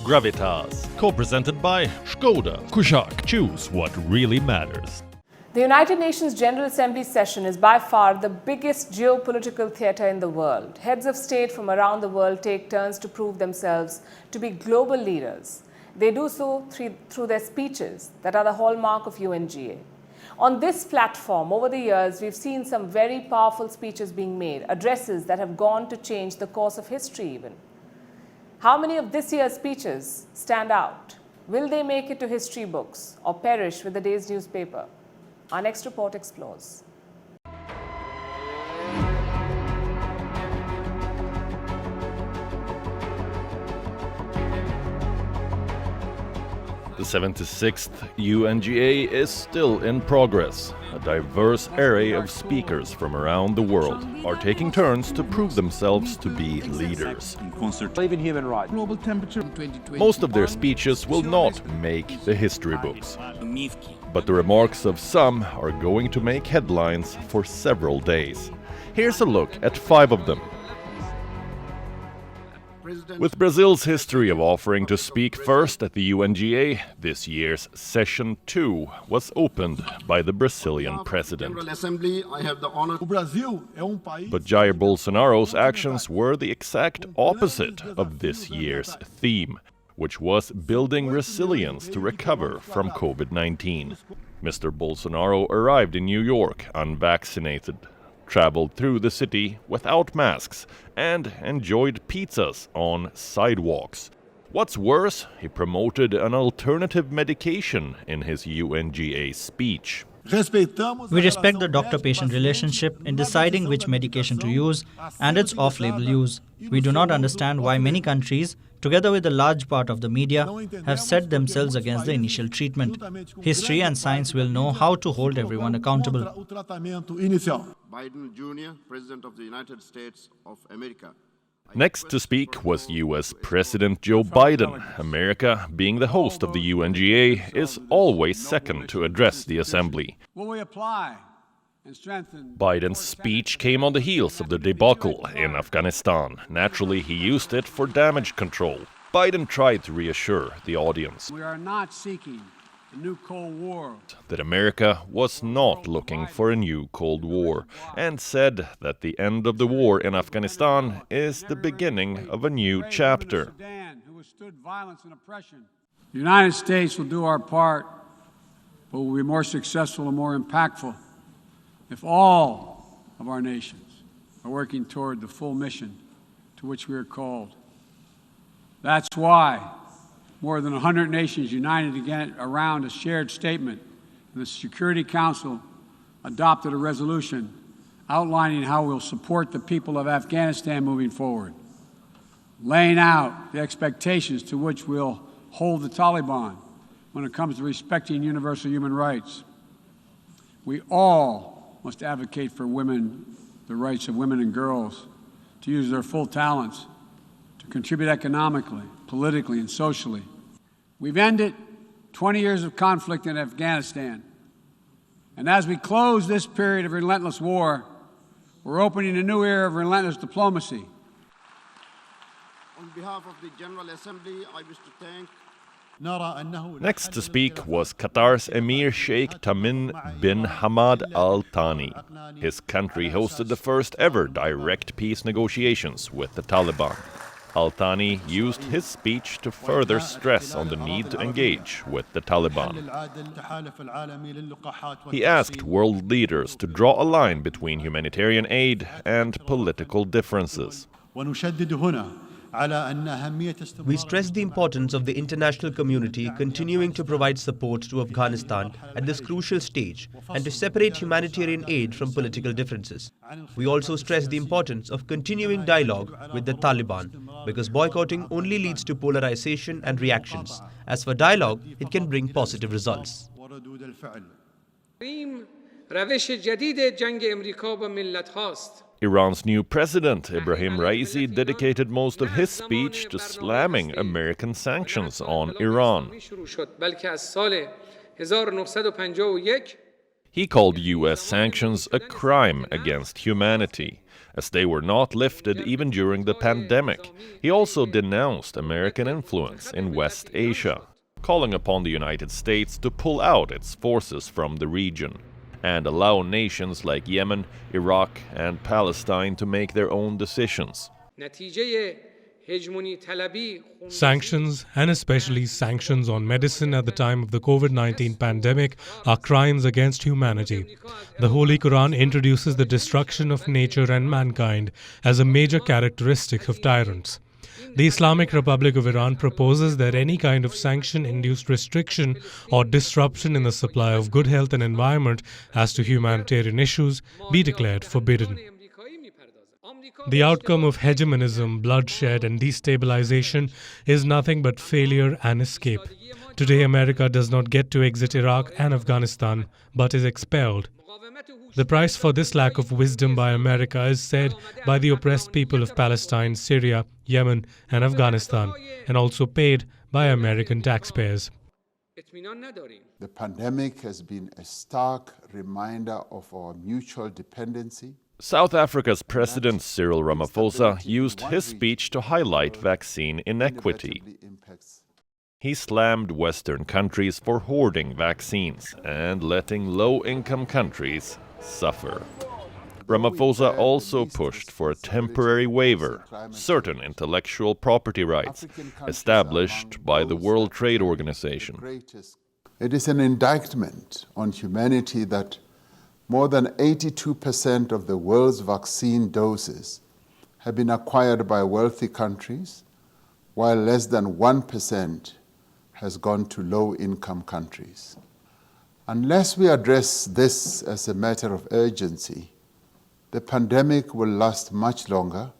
Gravitas, co-presented by Skoda. Kushak, choose what really matters. The United Nations General Assembly session is by far the biggest geopolitical theatre in the world. Heads of state from around the world take turns to prove themselves to be global leaders. They do so through their speeches that are the hallmark of UNGA. On this platform, over the years, we've seen some very powerful speeches being made, addresses that have gone to change the course of history even. How many of this year's speeches stand out? Will they make it to history books or perish with the day's newspaper? Our next report explores. The 76th UNGA is still in progress. A diverse array of speakers from around the world are taking turns to prove themselves to be leaders. Even human rights. Global temperature 2020. Most of their speeches will not make the history books, but the remarks of some are going to make headlines for several days. Here's a look at 5 of them. With Brazil's history of offering to speak first at the UNGA, this year's Session 2 was opened by the Brazilian president. But Jair Bolsonaro's actions were the exact opposite of this year's theme, which was building resilience to recover from COVID-19. Mr. Bolsonaro arrived in New York unvaccinated, traveled through the city without masks, and enjoyed pizzas on sidewalks. What's worse, he promoted an alternative medication in his UNGA speech. We respect the doctor-patient relationship in deciding which medication to use and its off-label use. We do not understand why many countries, together with a large part of the media, have set themselves against the initial treatment. History and science will know how to hold everyone accountable. Biden Jr., President of the United States of America. Next to speak was US President Joe Biden. America, being the host of the UNGA, is always second to address the assembly. Biden's speech came on the heels of the debacle in Afghanistan. Naturally, he used it for damage control. Biden tried to reassure the audience. We are not seeking a new Cold War. That America was not looking for a new Cold War, and said that the end of the war in Afghanistan is the beginning of a new chapter. The United States will do our part, but will be more successful and more impactful if all of our nations are working toward the full mission to which we are called. That's why more than 100 nations united again around a shared statement, and the Security Council adopted a resolution outlining how we'll support the people of Afghanistan moving forward, laying out the expectations to which we'll hold the Taliban when it comes to respecting universal human rights. We all must advocate for women, the rights of women and girls to use their full talents, to contribute economically, politically, and socially. We've ended 20 years of conflict in Afghanistan. And as we close this period of relentless war, we're opening a new era of relentless diplomacy. On behalf of the General Assembly, I wish to thank. Next to speak was Qatar's Emir Sheikh Tamim bin Hamad Al Thani. His country hosted the first ever direct peace negotiations with the Taliban. Al Thani used his speech to further stress on the need to engage with the Taliban. He asked world leaders to draw a line between humanitarian aid and political differences. We stress the importance of the international community continuing to provide support to Afghanistan at this crucial stage and to separate humanitarian aid from political differences. We also stress the importance of continuing dialogue with the Taliban, because boycotting only leads to polarization and reactions. As for dialogue, it can bring positive results. Iran's new president, Ibrahim Raisi, dedicated most of his speech to slamming American sanctions on Iran. He called US sanctions a crime against humanity. as they were not lifted even during the pandemic. He also denounced American influence in West Asia, calling upon the United States to pull out its forces from the region and allow nations like Yemen, Iraq, and Palestine to make their own decisions. Sanctions, and especially sanctions on medicine at the time of the COVID-19 pandemic, are crimes against humanity. The Holy Quran introduces the destruction of nature and mankind as a major characteristic of tyrants. The Islamic Republic of Iran proposes that any kind of sanction-induced restriction or disruption in the supply of good health and environment as to humanitarian issues be declared forbidden. The outcome of hegemonism, bloodshed, and destabilization is nothing but failure and escape. Today, America does not get to exit Iraq and Afghanistan, but is expelled. The price for this lack of wisdom by America is said by the oppressed people of Palestine, Syria, Yemen, and Afghanistan, and also paid by American taxpayers. The pandemic has been a stark reminder of our mutual dependency. South Africa's President Cyril Ramaphosa used his speech to highlight vaccine inequity. He slammed Western countries for hoarding vaccines and letting low-income countries suffer. Ramaphosa also pushed for a temporary waiver, certain intellectual property rights, established by the World Trade Organization. It is an indictment on humanity that more than 82% of the world's vaccine doses have been acquired by wealthy countries, while less than 1% has gone to low-income countries. Unless we address this as a matter of urgency, the pandemic will last much longer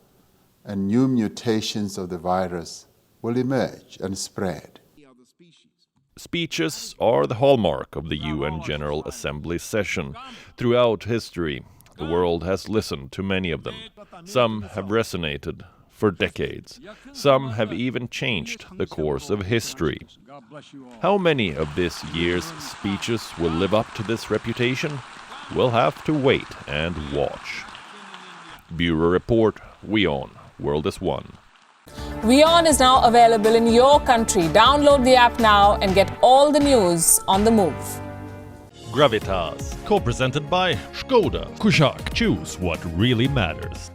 and new mutations of the virus will emerge and spread. Speeches are the hallmark of the UN General Assembly session. Throughout history, the world has listened to many of them. Some have resonated for decades. Some have even changed the course of history. How many of this year's speeches will live up to this reputation? We'll have to wait and watch. Bureau Report, WION, World is One. WION is now available in your country. Download the app now and get all the news on the move. Gravitas, co-presented by Skoda. Kushak, choose what really matters.